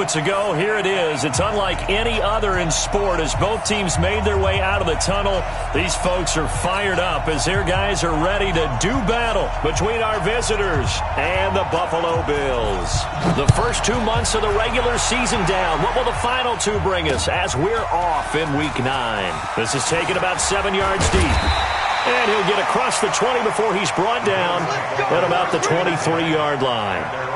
moments ago, here it is. It's unlike any other in sport as both teams made their way out of the tunnel. These folks are fired up as their guys are ready to do battle between our visitors and the Buffalo Bills. The first 2 months of the regular season down. What will the final two bring us as we're off in Week 9? This is taken about 7 yards deep. And he'll get across the 20 before he's brought down at about the 23-yard line.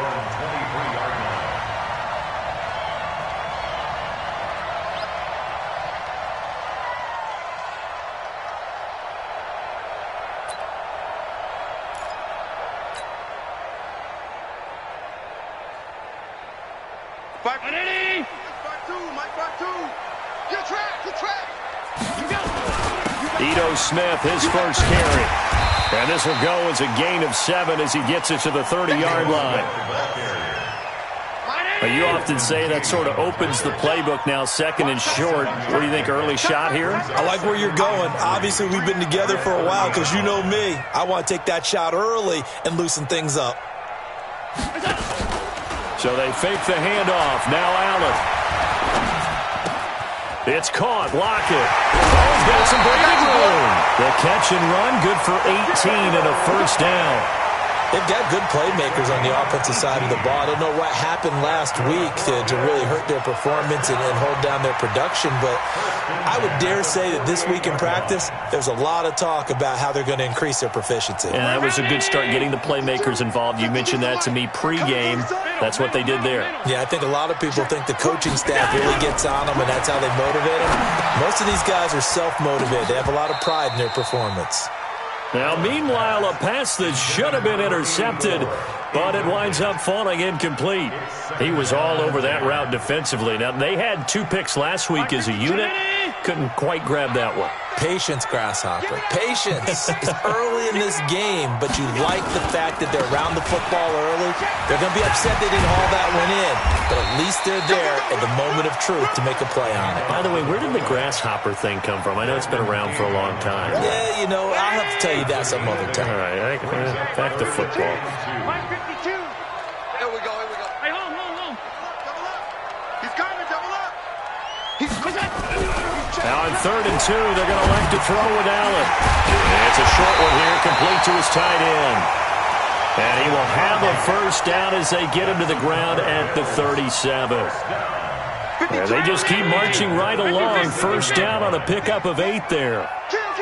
Smith, his first carry. And this will go as a gain of 7 as he gets it to the 30-yard line. You often say that sort of opens the playbook now, second and short. What do you think, early shot here? I like where you're going. Obviously, we've been together for a while because you know me. I want to take that shot early and loosen things up. So they fake the handoff. Now Allen. It's caught. Lockett. Oh, he's got some breathing room. The catch and run, good for 18 and a first down. They've got good playmakers on the offensive side of the ball. I don't know what happened last week to really hurt their performance and hold down their production, but I would dare say that this week in practice, there's a lot of talk about how they're going to increase their proficiency. And that was a good start getting the playmakers involved. You mentioned that to me pregame. That's what they did there. Yeah, I think a lot of people think the coaching staff really gets on them, and that's how they motivate them. Most of these guys are self-motivated. They have a lot of pride in their performance. Now, meanwhile, a pass that should have been intercepted, but it winds up falling incomplete. He was all over that route defensively. Now, they had 2 picks last week as a unit. Couldn't quite grab that one. Patience, Grasshopper. Patience. It's early in this game, but you like the fact that they're around the football early. They're going to be upset they didn't haul that one in, but at least they're there at the moment of truth to make a play on it. By the way, where did the Grasshopper thing come from? I know it's been around for a long time. Yeah, you know, I'll have to tell you that some other time. All right, back to football. 152. Here we go. Hey, home. Double up. He's coming, double up. Now on 3rd and 2, they're going to elect to throw with Allen. It's a short one here, complete to his tight end. And he will have a first down as they get him to the ground at the 37. And they just keep marching right along. First down on a pickup of 8 there.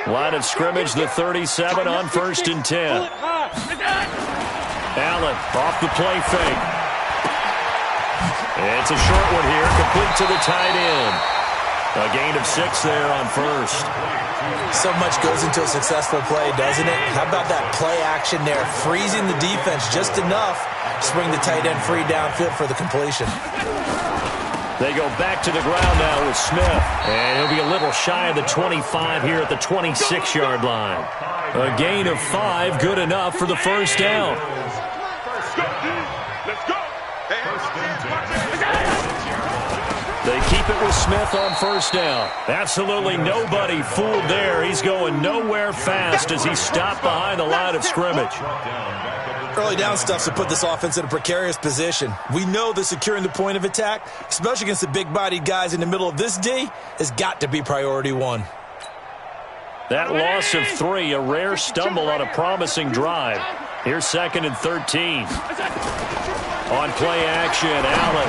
Line of scrimmage, the 37 on 1st and 10. Allen off the play fake. It's a short one here, complete to the tight end. A gain of 6 there on 1st. So much goes into a successful play, doesn't it? How about that play action there? Freezing the defense just enough to bring the tight end free downfield for the completion. They go back to the ground now with Smith. And he'll be a little shy of the 25 here at the 26-yard line. A gain of 5, good enough for the first down. They keep it with Smith on first down. Absolutely nobody fooled there. He's going nowhere fast as he's stopped behind the line of scrimmage. Early down stuff to put this offense in a precarious position. We know that securing the point of attack, especially against the big-bodied guys in the middle of this D, has got to be priority 1. That loss of 3, a rare stumble on a promising drive. Here's 2nd and 13. On play action, Allen.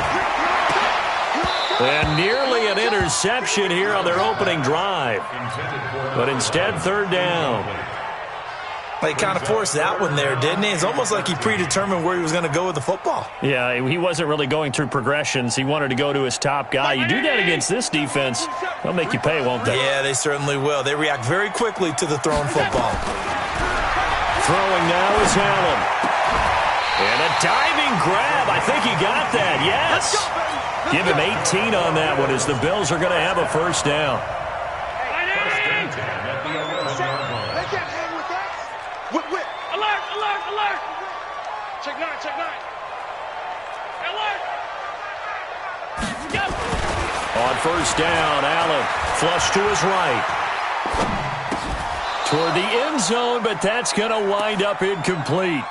And nearly an interception here on their opening drive. But instead, 3rd down. He kind of forced that one there, didn't he? It's almost like he predetermined where he was going to go with the football. Yeah, he wasn't really going through progressions. He wanted to go to his top guy. You do that against this defense, they'll make you pay, won't they? Yeah, they certainly will. They react very quickly to the thrown football. Throwing now is Allen. And a diving grab. I think he got that, yes. Give him 18 on that one as the Bills are going to have a first down. Alert! Check 9. Alert! On first down, Allen flush to his right. Toward the end zone, but that's going to wind up incomplete.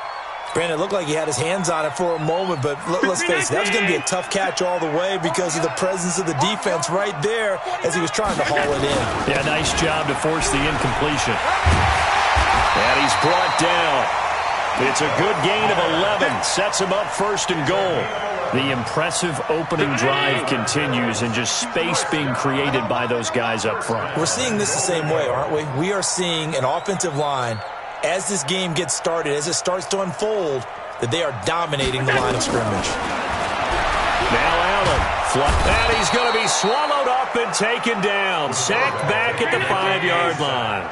Brandon, it looked like he had his hands on it for a moment, but let's face it, that was going to be a tough catch all the way because of the presence of the defense right there as he was trying to haul it in. Yeah, nice job to force the incompletion. And he's brought down. It's a good gain of 11. Sets him up first and goal. The impressive opening drive continues and just space being created by those guys up front. We're seeing this the same way, aren't we? We are seeing an offensive line, as this game gets started, as it starts to unfold, that they are dominating the line of scrimmage. Now Allen. And he's going to be swallowed up and taken down. Sacked back at the 5-yard line.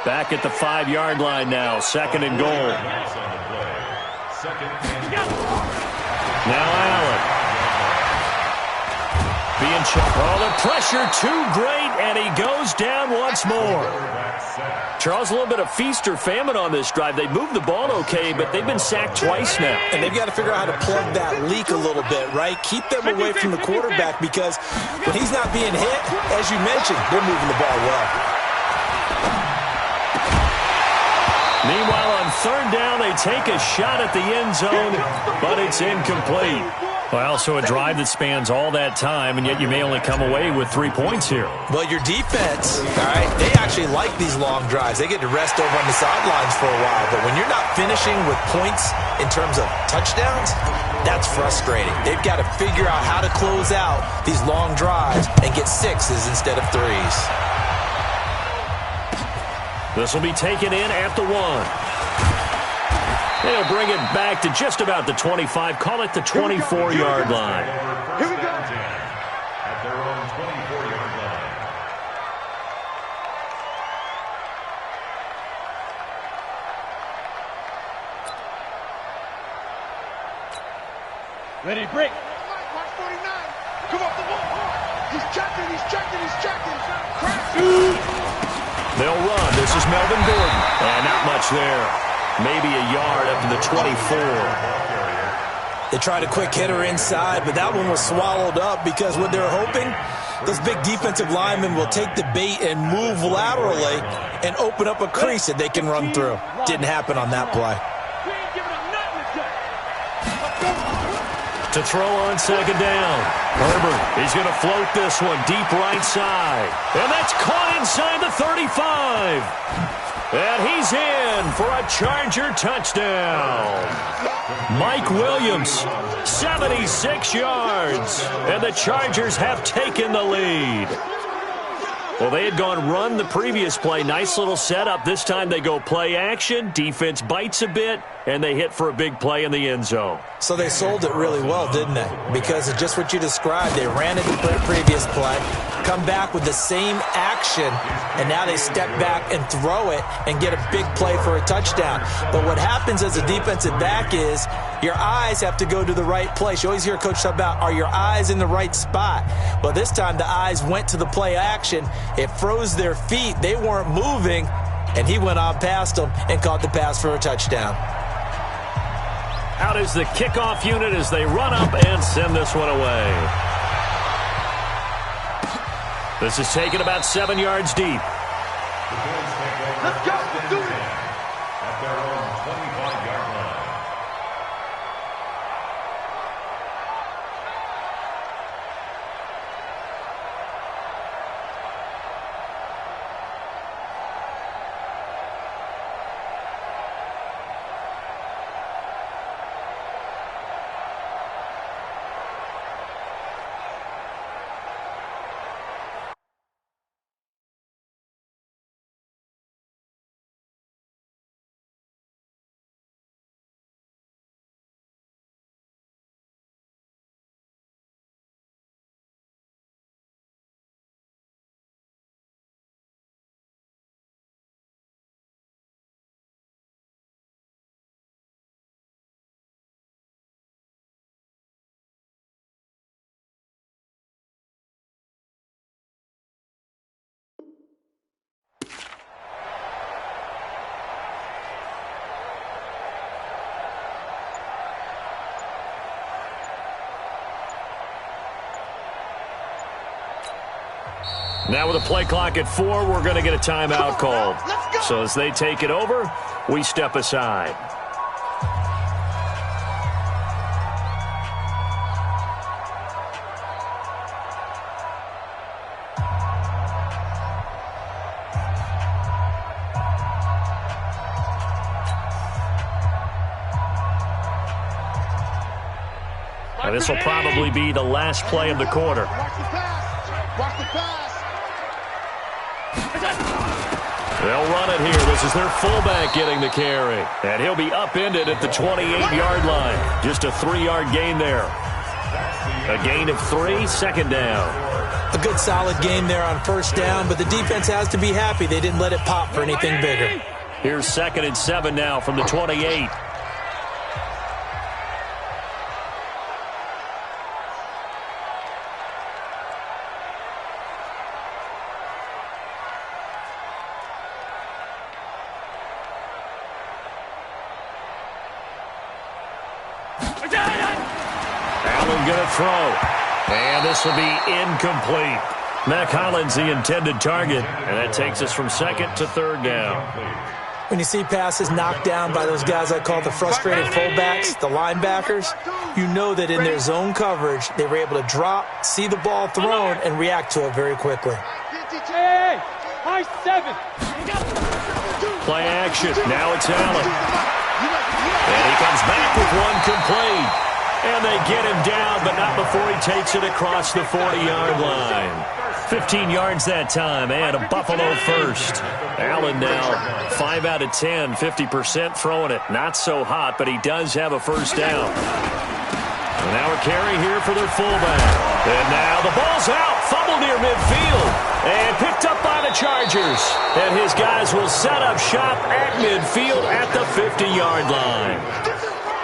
Back at the 5-yard line now. Second and goal. Now Allen. Being checked. Oh, the pressure too great, and he goes down once more. Charles, a little bit of feast or famine on this drive. They moved the ball okay, but they've been sacked twice now. And they've got to figure out how to plug that leak a little bit, right? Keep them away from the quarterback because when he's not being hit, as you mentioned, they're moving the ball well. Meanwhile, on third down, they take a shot at the end zone, but it's incomplete. Well, so a drive that spans all that time, and yet you may only come away with 3 points here. Well, your defense, all right, they actually like these long drives. They get to rest over on the sidelines for a while, but when you're not finishing with points in terms of touchdowns, that's frustrating. They've got to figure out how to close out these long drives and get 6s instead of 3s. This will be taken in at the 1. They'll bring it back to just about the 25. Call it the 24-yard line. Here we go. At their own 24-yard line. Ready, break. Mark 49. Come off the ball. He's checking, he's checking, he's checking. They'll run. This is Melvin Gordon. And not much there. Maybe a yard up to the 24. They tried a quick hitter inside, but that one was swallowed up because what they're hoping, those big defensive linemen will take the bait and move laterally and open up a crease that they can run through. Didn't happen on that play. To throw on second down. Herbert, he's going to float this one deep right side. And that's caught inside the 35. And he's in for a Charger touchdown. Mike Williams, 76 yards. And the Chargers have taken the lead. Well, they had gone run the previous play. Nice little setup. This time they go play action. Defense bites a bit, and they hit for a big play in the end zone. So they sold it really well, didn't they? Because of just what you described. They ran it the previous play, come back with the same action, and now they step back and throw it and get a big play for a touchdown. But what happens as a defensive back is your eyes have to go to the right place. You always hear a coach talk about, are your eyes in the right spot? Well, this time the eyes went to the play action. It froze their feet. They weren't moving, and he went on past them and caught the pass for a touchdown. Out is the kickoff unit as they run up and send this one away. This is taken about 7 yards deep. Let's go. Let's do it. At their own 25-yard line. Now with a play clock at 4, we're going to get a timeout called. So as they take it over, we step aside. And this will probably be the last play of the quarter. Watch the pass. Watch the pass. They'll run it here. This is their fullback getting the carry. And he'll be upended at the 28-yard line. Just a 3-yard gain there. A gain of 3, second down. A good solid game there on first down, but the defense has to be happy they didn't let it pop for anything bigger. Here's 2nd and 7 now from the 28. Allen going to throw. And this will be incomplete. Mac Hollins the intended target. And that takes us from 2nd to 3rd down. When you see passes knocked down by those guys I call the frustrated fullbacks, the linebackers, you know that in their zone coverage, they were able to drop, see the ball thrown, and react to it very quickly. Hey, high 7. Play action. Now it's Allen. And he comes back with one complete. And they get him down, but not before he takes it across the 40-yard line. 15 yards that time, and a Buffalo first. Allen now 5 out of 10, 50% throwing it. Not so hot, but he does have a first down. And now a carry here for their fullback. And now the ball's out. Fumble near midfield. And picked up by the Chargers. And his guys will set up shop at midfield at the 50-yard line.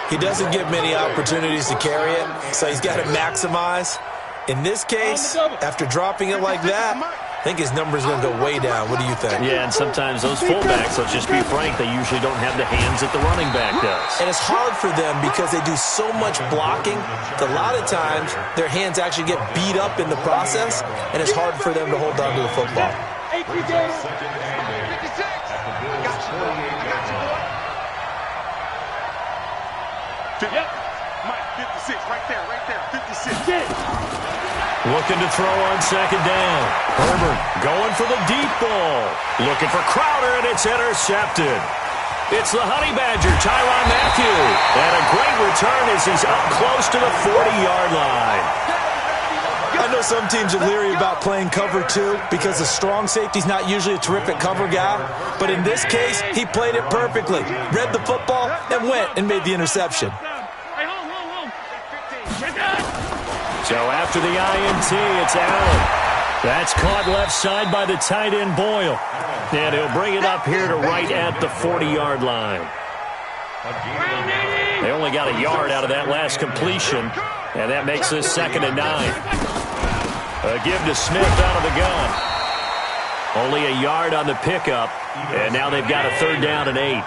He doesn't get many opportunities to carry it, so he's got to maximize. In this case, after dropping it like that, I think his number's going to go way down. What do you think? Yeah, and sometimes those fullbacks, let's just be frank, they usually don't have the hands that the running back does. And it's hard for them because they do so much blocking that a lot of times their hands actually get beat up in the process, and it's hard for them to hold on to the football. Yep. Mike, 56, right there, 56. Looking to throw on 2nd down. Herbert going for the deep ball. Looking for Crowder, and it's intercepted. It's the Honey Badger, Tyrann Mathieu. And a great return as he's up close to the 40-yard line. I know some teams are leery about playing cover 2 because the strong safety's not usually a terrific cover guy. But in this case, he played it perfectly. Read the football and went and made the interception. So after the INT, it's Allen. That's caught left side by the tight end Boyle. And he'll bring it up here to right at the 40-yard line. They only got a yard out of that last completion, and that makes this 2nd and 9. A give to Smith out of the gun. Only a yard on the pickup, and now they've got a 3rd down and 8.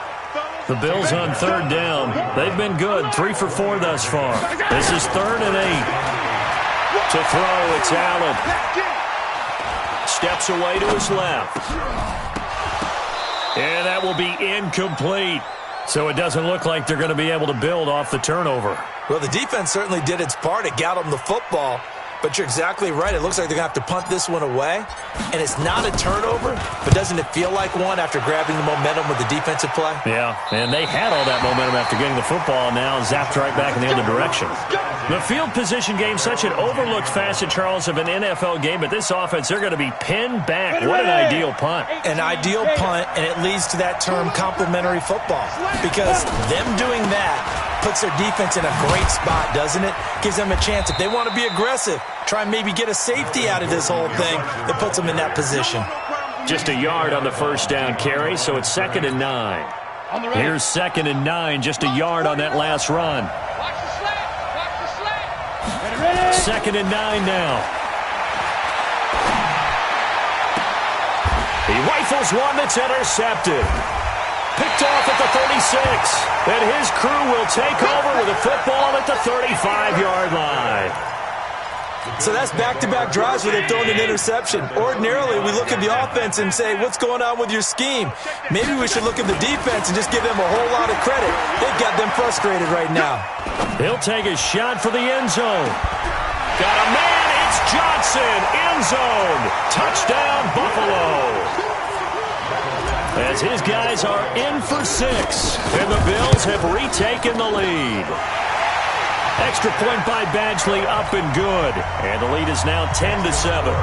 The Bills on 3rd down. They've been good, 3 for 4 thus far. This is 3rd and 8. To throw, it's Allen. Steps away to his left. And that will be incomplete. So it doesn't look like they're going to be able to build off the turnover. Well, the defense certainly did its part. It got them the football. But you're exactly right. It looks like they're going to have to punt this one away. And it's not a turnover, but doesn't it feel like one after grabbing the momentum with the defensive play? Yeah, and they had all that momentum after getting the football, and now zapped right back in the other direction. The field position game, such an overlooked facet, Charles, of an NFL game, but this offense, they're going to be pinned back. What an ideal punt. An ideal punt, and it leads to that term complementary football. Because them doing that puts their defense in a great spot, doesn't it? Gives them a chance. If they want to be aggressive, try and maybe get a safety out of this whole thing, it puts them in that position. Just a yard on the first down carry, so it's 2nd and 9. Here's 2nd and 9, just a yard on that last run. 2nd and 9 now. He rifles one that's intercepted. Picked off at the 36. And his crew will take over with a football at the 35-yard line. So that's back-to-back drives where they've thrown an interception. Ordinarily, we look at the offense and say, what's going on with your scheme? Maybe we should look at the defense and just give them a whole lot of credit. They've got them frustrated right now. He'll take a shot for the end zone. Got a man, it's Johnson, end zone. Touchdown, Buffalo. As his guys are in for 6, and the Bills have retaken the lead. Extra point by Badgley, up and good. And the lead is now 10-7.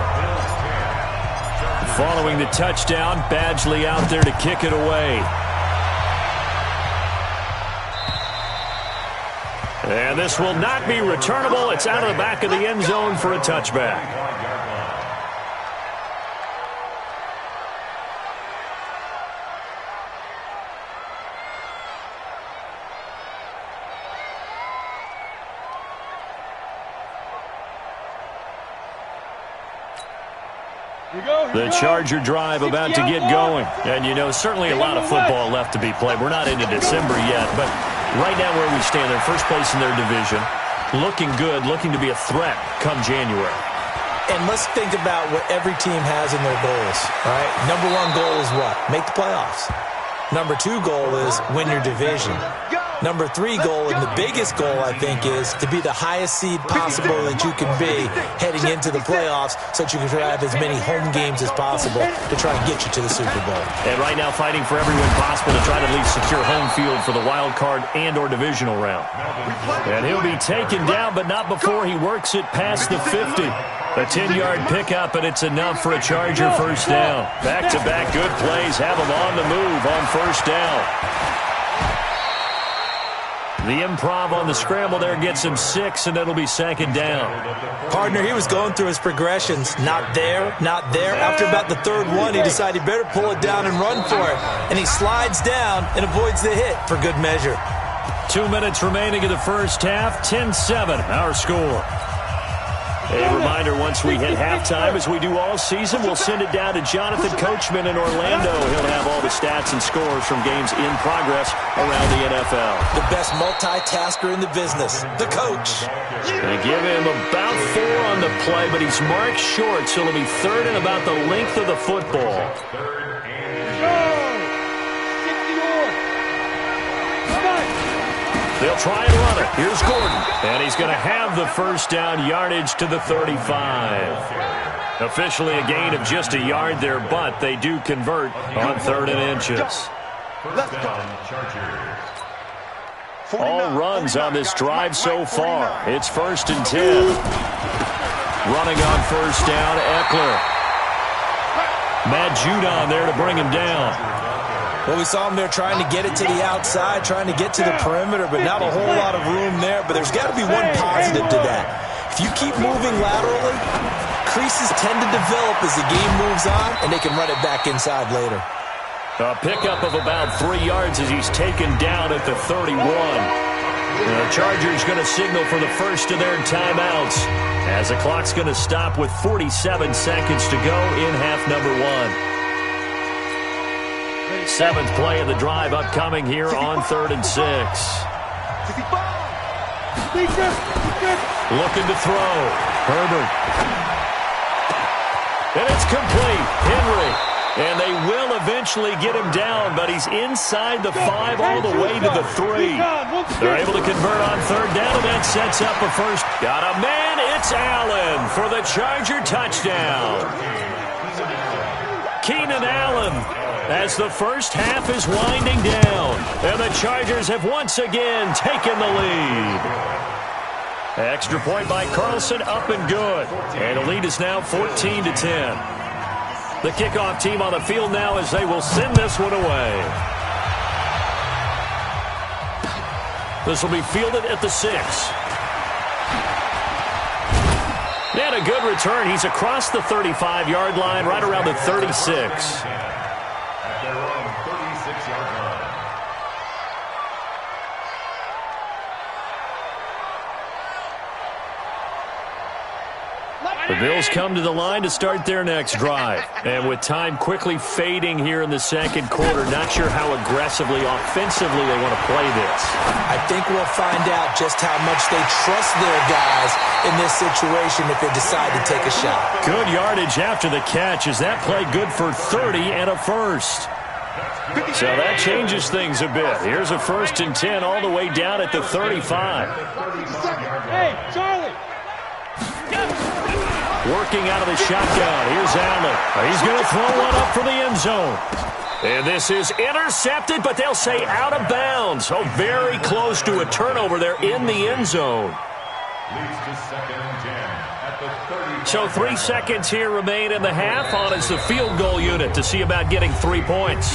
Following the touchdown, Badgley out there to kick it away. And this will not be returnable. It's out of the back of the end zone for a touchback. The Charger drive about to get going. And, you know, certainly a lot of football left to be played. We're not into December yet, but right now where we stand, they're first place in their division. Looking good, looking to be a threat come January. And let's think about what every team has in their goals, right? Number one goal is what? Make the playoffs. Number two goal is win your division. Number three goal, and the biggest goal, I think, is to be the highest seed possible that you can be heading into the playoffs so that you can have as many home games as possible to try and get you to the Super Bowl. And right now fighting for every win possible to try to at least secure home field for the wild card and or divisional round. And he'll be taken down, but not before he works it past the 50. A 10-yard pickup, and it's enough for a Charger first down. Back-to-back good plays have him on the move on first down. The improv on the scramble there gets him 6, and it'll be second down. Partner, he was going through his progressions. Not there, not there. After about the third one, he decided he better pull it down and run for it. And he slides down and avoids the hit for good measure. 2 minutes remaining in the first half. 10-7, our score. A reminder, once we hit halftime, as we do all season, we'll send it down to Jonathan Coachman in Orlando. He'll have all the stats and scores from games in progress around the NFL. The best multitasker in the business, the coach. They give him about 4 on the play, but he's marked short, so it'll be third and about the length of the football. They'll try and run it. Here's Gordon. And he's going to have the first down, yardage to the 35. Officially a gain of just a yard there, but they do convert on 3rd and inches. All runs on this drive so far. It's 1st and 10. Running on first down, Eckler. Matt Judon there to bring him down. Well, we saw him there trying to get it to the outside, trying to get to the perimeter, but not a whole lot of room there. But there's got to be one positive to that. If you keep moving laterally, creases tend to develop as the game moves on, and they can run it back inside later. A pickup of about 3 yards as he's taken down at the 31. The Chargers going to signal for the first of their timeouts as the clock's going to stop with 47 seconds to go in half number 1. 7th play of the drive upcoming here on 3rd and 6. Looking to throw. Herbert. And it's complete. Henry. And they will eventually get him down, but he's inside the 5 all the way to the 3. They're able to convert on 3rd down, and that sets up a first. Got a man. It's Allen for the Charger touchdown. Keenan Allen, as the first half is winding down. And the Chargers have once again taken the lead. Extra point by Carlson, up and good. And the lead is now 14-10. The kickoff team on the field now as they will send this one away. This will be fielded at the 6. And a good return. He's across the 35-yard line, right around the 36. The Bills come to the line to start their next drive. And with time quickly fading here in the second quarter, not sure how aggressively, offensively they want to play this. I think we'll find out just how much they trust their guys in this situation if they decide to take a shot. Good yardage after the catch. Is that play good for 30 and a first? So that changes things a bit. Here's a 1st and 10 all the way down at the 35. Hey, Charlie! Working out of the shotgun. Here's Allen. He's going to throw one up for the end zone. And this is intercepted, but they'll say out of bounds. Oh, very close to a turnover there in the end zone. Leads to 2nd and 10 at the 30. So 3 seconds here remain in the half. On is the field goal unit to see about getting 3 points.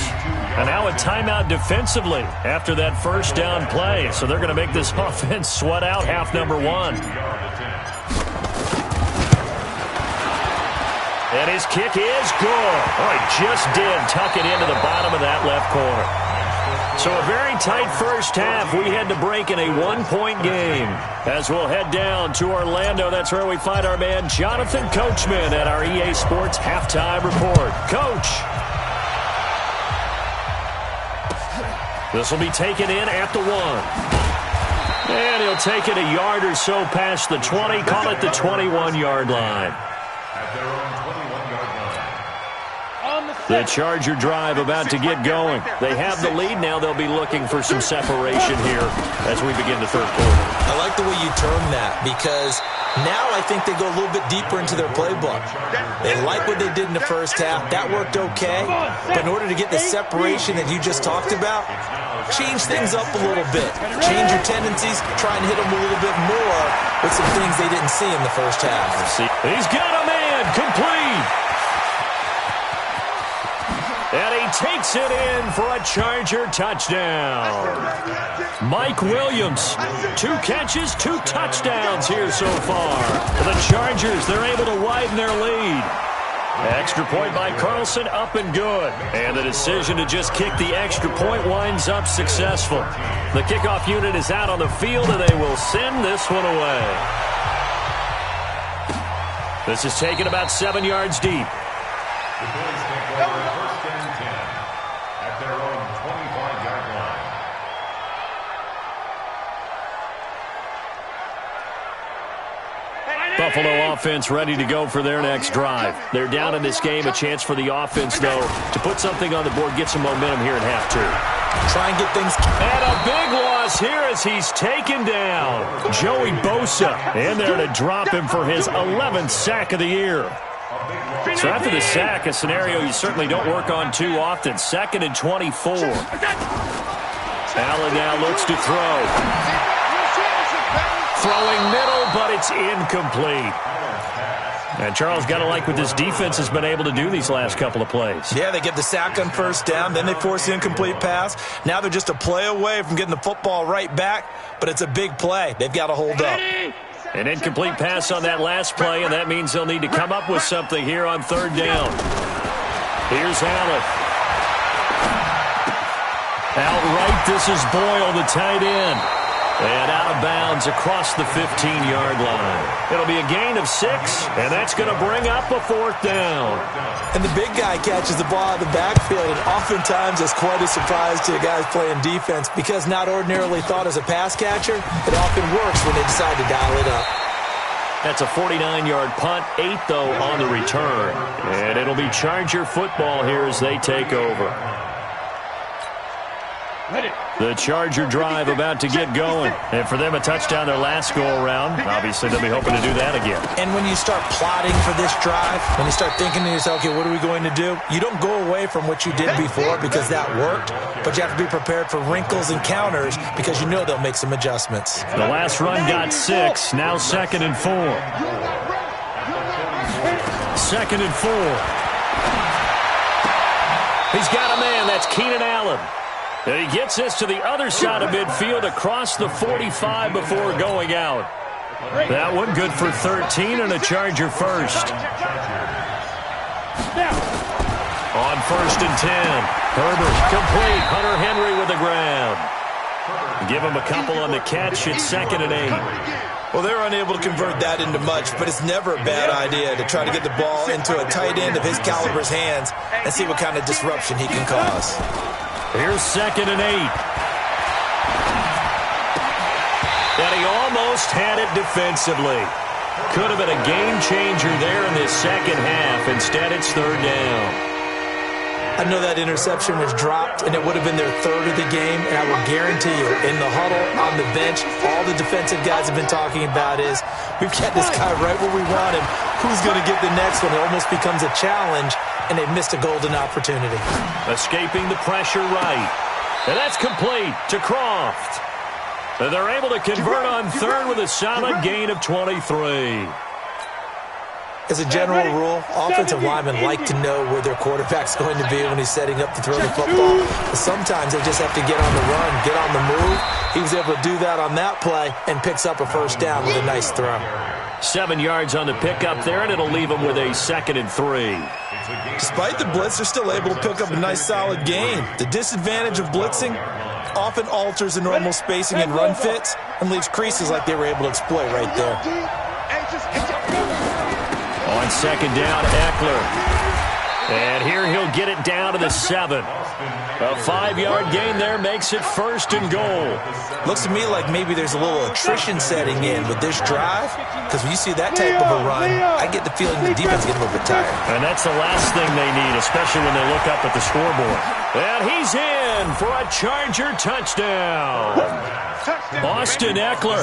And now a timeout defensively after that first down play. So they're going to make this offense sweat out half number 1. And his kick is good. Oh, he just did tuck it into the bottom of that left corner. So a very tight first half. We had to break in a 1-point game. As we'll head down to Orlando, that's where we find our man Jonathan Coachman at our EA Sports Halftime Report. Coach. This will be taken in at the 1. And he'll take it a yard or so past the 20, call it the 21-yard line. At their own 21-yard line. The Charger drive about to get going. They have the lead now. They'll be looking for some separation here as we begin the third quarter. I like the way you term that because now I think they go a little bit deeper into their playbook. They like what they did in the first half. That worked okay. But in order to get the separation that you just talked about, change things up a little bit. Change your tendencies. Try and hit them a little bit more with some things they didn't see in the first half. He's got a man complete. And he takes it in for a Charger touchdown. Mike Williams, 2 catches, 2 touchdowns here so far. The Chargers, they're able to widen their lead. Extra point by Carlson, up and good. And the decision to just kick the extra point winds up successful. The kickoff unit is out on the field, and they will send this one away. This is taken about 7 yards deep. The Bills take over 1st and 10 at their own 25-yard line. Buffalo offense ready to go for their next drive. They're down in this game. A chance for the offense, though, to put something on the board, get some momentum here at half 2. Try and get things. And a big loss here as he's taken down. Joey Bosa in there to drop him for his 11th sack of the year. So after the sack, a scenario you certainly don't work on too often. 2nd and 24. Allen now looks to throw. Throwing middle, but it's incomplete. And Charles, got to like what this defense has been able to do these last couple of plays. Yeah, they get the sack on first down, then they force the incomplete pass. Now they're just a play away from getting the football right back, but it's a big play. They've got to hold up. An incomplete pass on that last play, and that means they'll need to come up with something here on 3rd down. Here's Allen. Outright, this is Boyle, the tight end. And out of bounds across the 15-yard line. It'll be a gain of 6, and that's going to bring up a 4th down. And the big guy catches the ball out of the backfield, and oftentimes it's quite a surprise to the guys playing defense because not ordinarily thought as a pass catcher, it often works when they decide to dial it up. That's a 49-yard punt, 8 though on the return. And it'll be Charger football here as they take over. The Charger drive about to get going. And for them, a touchdown their last go-around. Obviously, they'll be hoping to do that again. And when you start plotting for this drive, when you start thinking to yourself, okay, what are we going to do? You don't go away from what you did before because that worked. But you have to be prepared for wrinkles and counters because you know they'll make some adjustments. The last run got 6. Now 2nd and 4. 2nd and 4. He's got a man. That's Keenan Allen. And he gets this to the other side of midfield across the 45 before going out. That one good for 13 and a Charger first. On 1st and 10. Herbert complete. Hunter Henry with the ground. Give him a couple on the catch. It's 2nd and 8. Well, they're unable to convert that into much, but it's never a bad idea to try to get the ball into a tight end of his caliber's hands and see what kind of disruption he can cause. Here's 2nd and 8. And he almost had it defensively. Could have been a game changer there in this second half. Instead, it's 3rd down. I know that interception was dropped, and it would have been their 3rd of the game, and I will guarantee you, in the huddle, on the bench, all the defensive guys have been talking about is, we've got this guy right where we want him. Who's going to get the next one? It almost becomes a challenge, and they've missed a golden opportunity. Escaping the pressure right. And that's complete to Croft. They're able to convert on third with a solid gain of 23. As a general rule, offensive linemen like to know where their quarterback's going to be when he's setting up to throw the football. But sometimes they just have to get on the run, get on the move. He was able to do that on that play and picks up a first down with a nice throw. 7 yards on the pickup there, and it'll leave him with a 2nd and 3. Despite the blitz, they're still able to pick up a nice solid gain. The disadvantage of blitzing often alters the normal spacing and run fits and leaves creases like they were able to exploit right there. On 2nd down, Eckler. And here he'll get it down to the 7. A 5-yard gain there makes it 1st and goal. Looks to me like maybe there's a little attrition setting in with this drive, because when you see that type of a run, I get the feeling the defense is getting a little bit tired. And that's the last thing they need, especially when they look up at the scoreboard. And he's in for a Charger touchdown. Austin Eckler,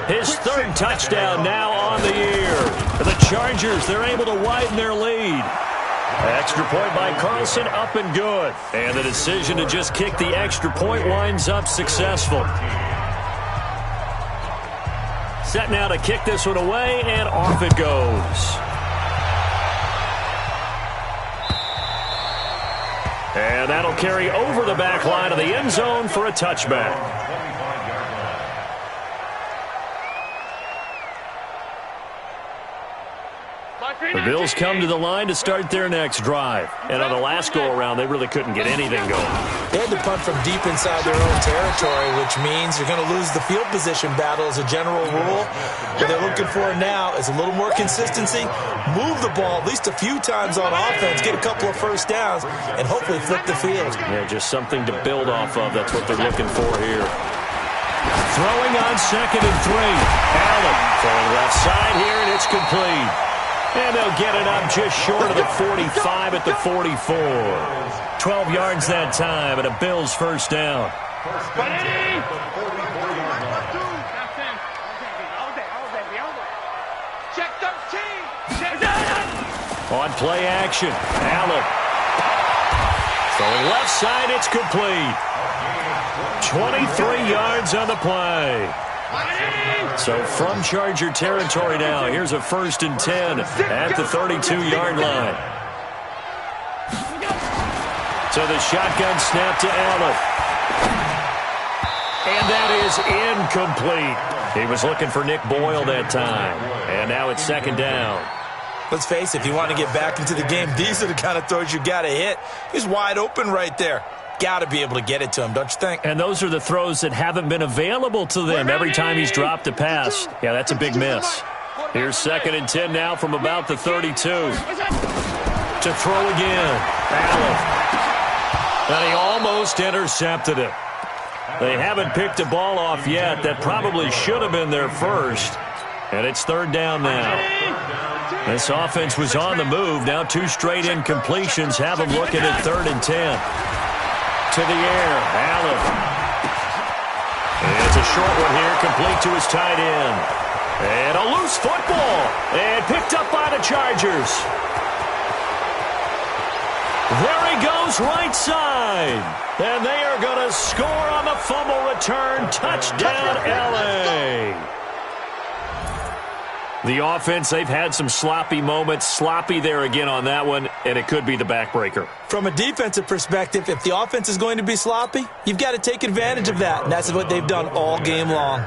his 3rd touchdown now on the year. The Chargers, they're able to widen their lead. Extra point by Carlson, up and good. And the decision to just kick the extra point winds up successful. Set now to kick this one away, and off it goes. And that'll carry over the back line of the end zone for a touchback. The Bills come to the line to start their next drive. And on the last go-around, they really couldn't get anything going. They had to punt from deep inside their own territory, which means you're going to lose the field position battle as a general rule. What they're looking for now is a little more consistency, move the ball at least a few times on offense, get a couple of first downs, and hopefully flip the field. Yeah, just something to build off of. That's what they're looking for here. Throwing on 2nd and 3. Allen throwing left side here, and it's complete. And they'll get it up just short of the 45 at the 44. 12 yards that time, and a Bills first down. On play action, Allen. Throwing left side, it's complete. 23 yards on the play. So from Charger territory now, here's a 1st and 10 at the 32-yard line. So the shotgun snap to Allen. And that is incomplete. He was looking for Nick Boyle that time. And now it's 2nd down. Let's face it, if you want to get back into the game, these are the kind of throws you got to hit. He's wide open right there. Got to be able to get it to him, don't you think? And those are the throws that haven't been available to them every time he's dropped a pass. Yeah, that's a big miss. Here's 2nd and 10 now from about the 32. To throw again. Allen. And he almost intercepted it. They haven't picked a ball off yet. That probably should have been their first. And it's 3rd down now. This offense was on the move. Now 2 straight incompletions have them looking at 3rd and 10. To the air, Allen. And it's a short one here, complete to his tight end. And a loose football. And picked up by the Chargers. There he goes, right side. And they are going to score on the fumble return. Touchdown, LA. The offense, they've had some sloppy moments. Sloppy there again on that one, and it could be the backbreaker. From a defensive perspective, if the offense is going to be sloppy, you've got to take advantage of that, and that's what they've done all game long.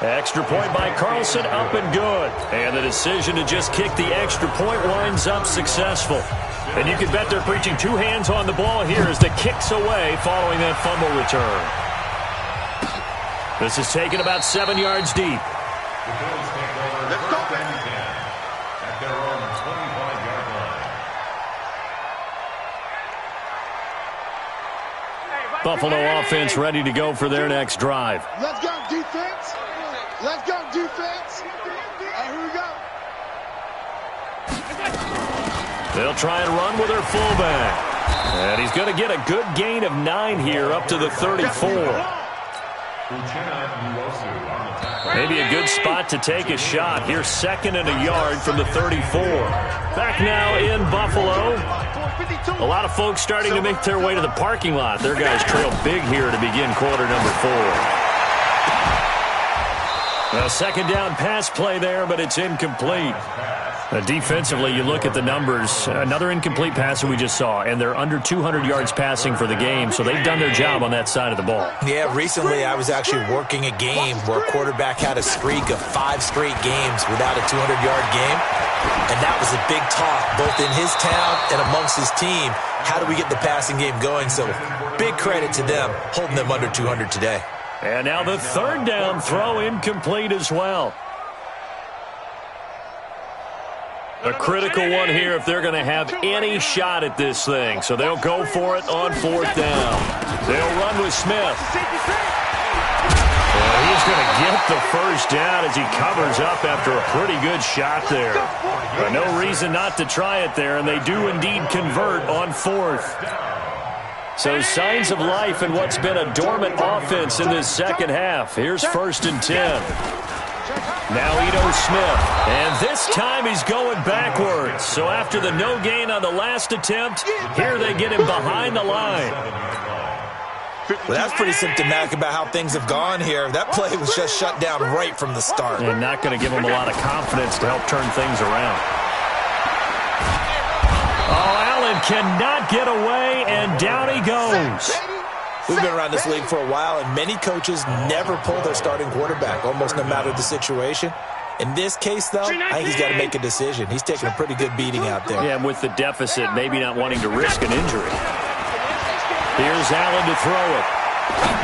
Extra point by Carlson, up and good. And the decision to just kick the extra point winds up successful. And you can bet they're preaching 2 hands on the ball here as the kick's away following that fumble return. This is taken about 7 yards deep. The Bills take over 3rd and 10 at their own 25-yard line. Buffalo offense ready to go for their next drive. Let's go, defense. Let's go, defense. Hey, here we go. They'll try and run with their fullback. And he's going to get a good gain of 9 here up to the 34. Uchenna Nwosu on the tackle. Maybe a good spot to take a shot. Here's 2nd and a yard from the 34. Back now in Buffalo. A lot of folks starting to make their way to the parking lot. Their guys trail big here to begin quarter number 4. A 2nd down pass play there, but it's incomplete. Defensively, you look at the numbers. Another incomplete passer we just saw, and they're under 200 yards passing for the game, so they've done their job on that side of the ball. Yeah, recently I was actually working a game where a quarterback had a streak of 5 straight games without a 200-yard game, and that was a big talk both in his town and amongst his team. How do we get the passing game going? So big credit to them holding them under 200 today. And now the 3rd down throw incomplete as well. A critical one here if they're going to have any shot at this thing. So they'll go for it on 4th down. They'll run with Smith. And he's going to get the 1st down as he covers up after a pretty good shot there. But no reason not to try it there, and they do indeed convert on 4th. So signs of life in what's been a dormant offense in this 2nd half. Here's 1st and 10. Now Ito Smith, and this time he's going backwards. So after the no gain on the last attempt, here they get him behind the line. Well, that's pretty symptomatic about how things have gone here. That play was just shut down right from the start. And not going to give him a lot of confidence to help turn things around. Oh, Allen cannot get away, and down he goes. We've been around this league for a while, and many coaches never pull their starting quarterback, almost no matter the situation. In this case, though, I think he's got to make a decision. He's taking a pretty good beating out there. Yeah, and with the deficit, maybe not wanting to risk an injury. Here's Allen to throw it.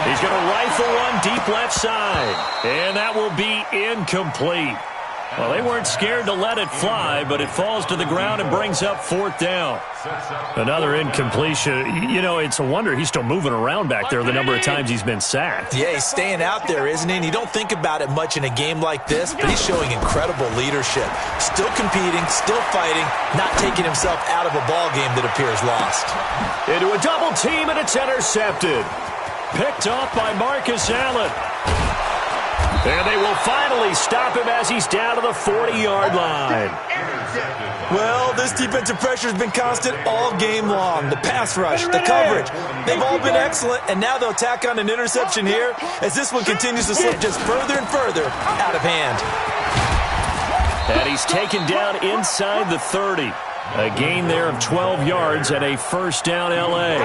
He's going to rifle one deep left side, and that will be incomplete. Well, they weren't scared to let it fly, but it falls to the ground and brings up 4th down. Another incompletion. You know, it's a wonder he's still moving around back there the number of times he's been sacked. Yeah, he's staying out there, isn't he? And you don't think about it much in a game like this, but he's showing incredible leadership. Still competing, still fighting, not taking himself out of a ball game that appears lost. Into a double team, and it's intercepted. Picked off by Marcus Allen. And they will finally stop him as he's down to the 40-yard line. Well, this defensive pressure has been constant all game long. The pass rush, the coverage, they've all been excellent, and now they'll tack on an interception here as this one continues to slip just further and further out of hand. And he's taken down inside the 30. A gain there of 12 yards and a 1st down L.A.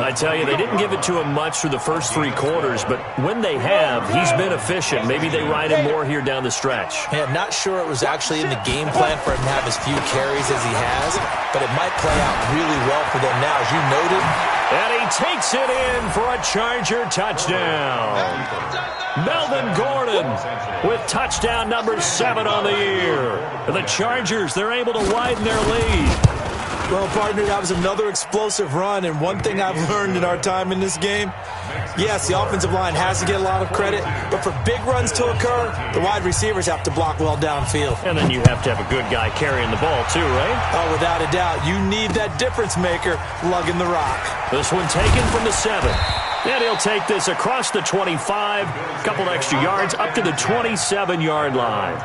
I tell you, they didn't give it to him much through the first 3 quarters, but when they have, he's been efficient. Maybe they ride him more here down the stretch. Yeah, not sure it was actually in the game plan for him to have as few carries as he has, but it might play out really well for them now, as you noted. And he takes it in for a Charger touchdown. Melvin Gordon with touchdown number 7 on the year. The Chargers, they're able to widen their lead. Well, partner, that was another explosive run, and one thing I've learned in our time in this game, yes, the offensive line has to get a lot of credit, but for big runs to occur, the wide receivers have to block well downfield. And then you have to have a good guy carrying the ball too, right? Oh, without a doubt. You need that difference maker lugging the rock. This one taken from the 7. And he'll take this across the 25, a couple extra yards, up to the 27-yard line.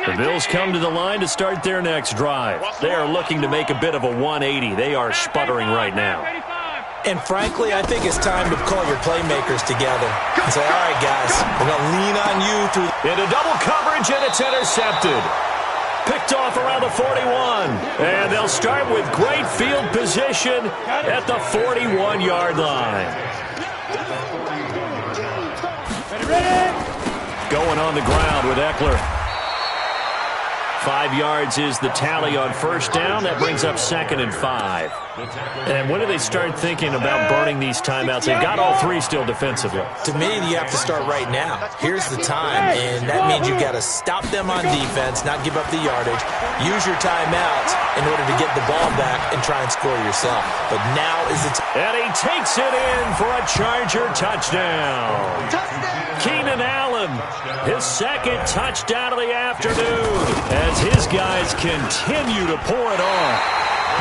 The Bills come to the line to start their next drive. They are looking to make a bit of a 180. They are sputtering right now. And frankly, I think it's time to call your playmakers together and say, all right, guys, we're going to lean on you through. Into double coverage, and it's intercepted. Picked off around the 41. And they'll start with great field position at the 41-yard line. Going on the ground with Eckler. 5 yards is the tally on 1st down. That brings up 2nd and 5. And when do they start thinking about burning these timeouts? They've got all 3 still defensively. To me, you have to start right now. Here's the time, and that means you've got to stop them on defense, not give up the yardage. Use your timeouts in order to get the ball back and try and score yourself. But now is the time. And he takes it in for a Charger touchdown. Keenan Allen, his 2nd touchdown of the afternoon, as his guys continue to pour it on.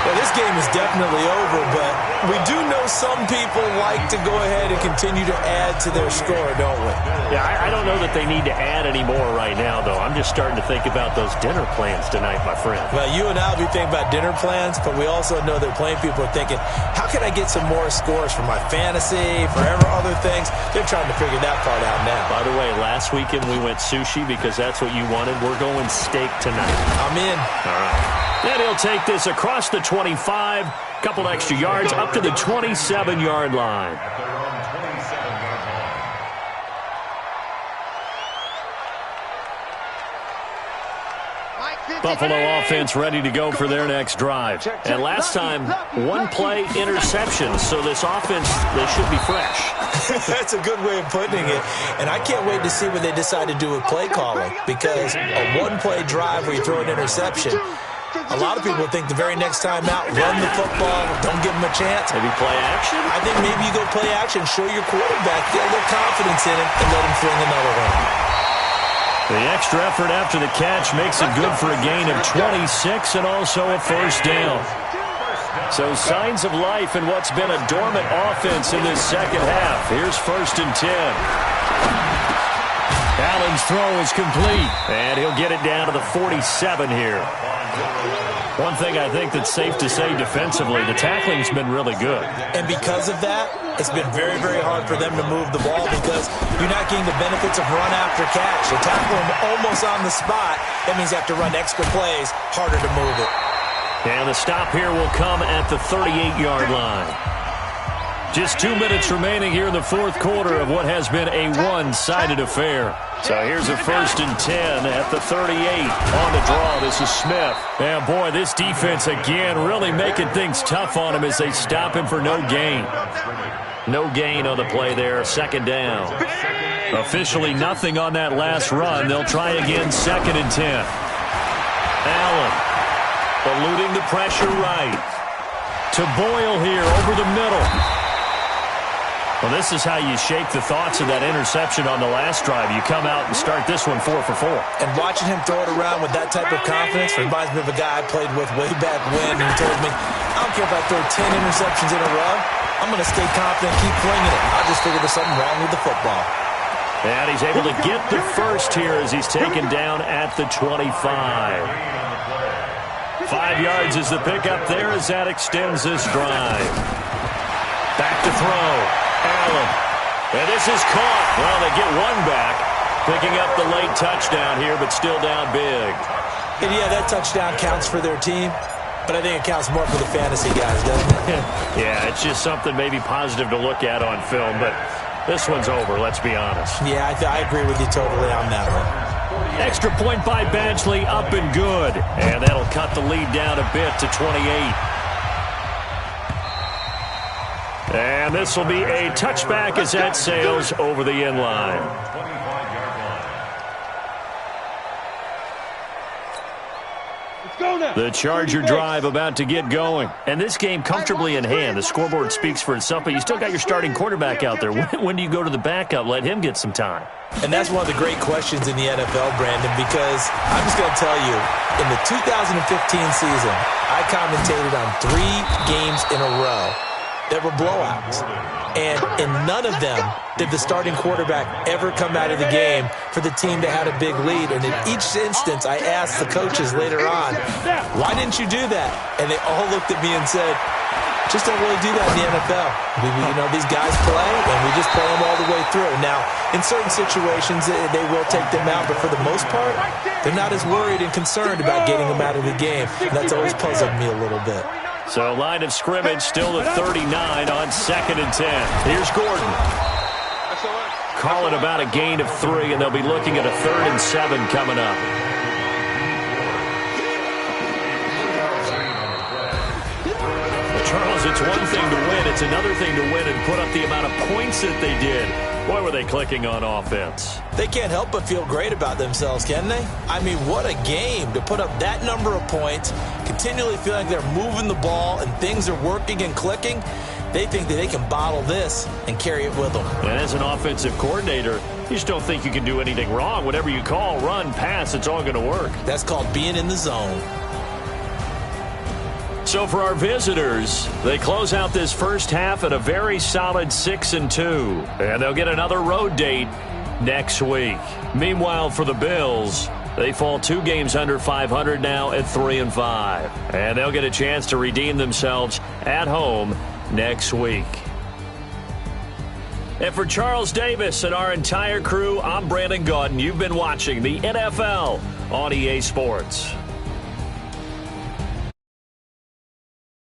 Well, this game is definitely over, but we do know some people like to go ahead and continue to add to their score, don't we? Yeah, I don't know that they need to add any more right now, though. I'm just starting to think about those dinner plans tonight, my friend. Well, you and I will be thinking about dinner plans, but we also know that plenty of people are thinking, how can I get some more scores for my fantasy, for other things? They're trying to figure that part out now. By the way, last weekend we went sushi because that's what you wanted. We're going steak tonight. I'm in. All right. And he'll take this across the 25, couple extra yards, up to the 27-yard line. Buffalo offense ready to go for their next drive. And last time, one-play interception. So this offense, they should be fresh. That's a good way of putting it. And I can't wait to see what they decide to do with play calling. Because a one-play drive where you throw an interception, a lot of people think the very next time out, run the football, don't give them a chance. Maybe play action? I think maybe you go play action, show your quarterback, get a little confidence in him, and let him fling another one. The extra effort after the catch makes it good for a gain of 26 and also a first down. So signs of life in what's been a dormant offense in this second half. Here's 1st and 10. Allen's throw is complete, and he'll get it down to the 47 here. One thing I think that's safe to say defensively, the tackling's been really good. And because of that, it's been very, very hard for them to move the ball because you're not getting the benefits of run after catch. They tackle them almost on the spot. That means you have to run extra plays, harder to move it. And the stop here will come at the 38-yard line. Just 2 minutes remaining here in the fourth quarter of what has been a one-sided affair. So here's a 1st and 10 at the 38. On the draw, this is Smith. And boy, this defense again really making things tough on him as they stop him for no gain. No gain on the play there, 2nd down. Officially nothing on that last run. They'll try again, 2nd and 10. Allen eluding the pressure right. To Boyle here over the middle. Well, this is how you shake the thoughts of that interception on the last drive. You come out and start this one 4 for 4. And watching him throw it around with that type of confidence reminds me of a guy I played with way back when. He told me, I don't care if I throw 10 interceptions in a row. I'm going to stay confident, keep flinging it. I just figured there's something wrong with the football. And he's able to get the first here as he's taken down at the 25. 5 yards is the pickup there as that extends this drive. Back to throw. Allen. And this is caught. Well, they get one back. Picking up the late touchdown here, but still down big. And yeah, that touchdown counts for their team, but I think it counts more for the fantasy guys, doesn't it? Yeah, it's just something maybe positive to look at on film, but this one's over, let's be honest. Yeah, I agree with you totally on that one. Extra point by Badgley, up and good. And that'll cut the lead down a bit to 28. And this will be a touchback as that sails over the end line. The Charger drive about to get going. And this game comfortably in hand. The scoreboard speaks for itself, but you still got your starting quarterback out there. When do you go to the backup? Let him get some time. And that's one of the great questions in the NFL, Brandon, because I'm just going to tell you, in the 2015 season, I commentated on 3 games in a row that were blowouts. And in none of them did the starting quarterback ever come out of the game for the team that had a big lead. And in each instance, I asked the coaches later on, why didn't you do that? And they all looked at me and said, just don't really do that in the NFL. These guys play, and we just play them all the way through. Now, in certain situations, they will take them out, but for the most part, they're not as worried and concerned about getting them out of the game. And that's always puzzled me a little bit. So line of scrimmage still at 39 on 2nd and 10. Here's Gordon. Calling about a gain of 3, and they'll be looking at a 3rd and 7 coming up. Well, Charles, it's one thing to win. It's another thing to win and put up the amount of points that they did. Boy, were they clicking on offense. They can't help but feel great about themselves, can they? I mean, what a game to put up that number of points, continually feeling like they're moving the ball and things are working and clicking. They think that they can bottle this and carry it with them. And as an offensive coordinator, you just don't think you can do anything wrong. Whatever you call, run, pass, it's all going to work. That's called being in the zone. So for our visitors, they close out this first half at a very solid 6-2. And they'll get another road date next week. Meanwhile, for the Bills, they fall 2 games under 500 now at 3-5. And they'll get a chance to redeem themselves at home next week. And for Charles Davis and our entire crew, I'm Brandon Gaudin. You've been watching the NFL on EA Sports.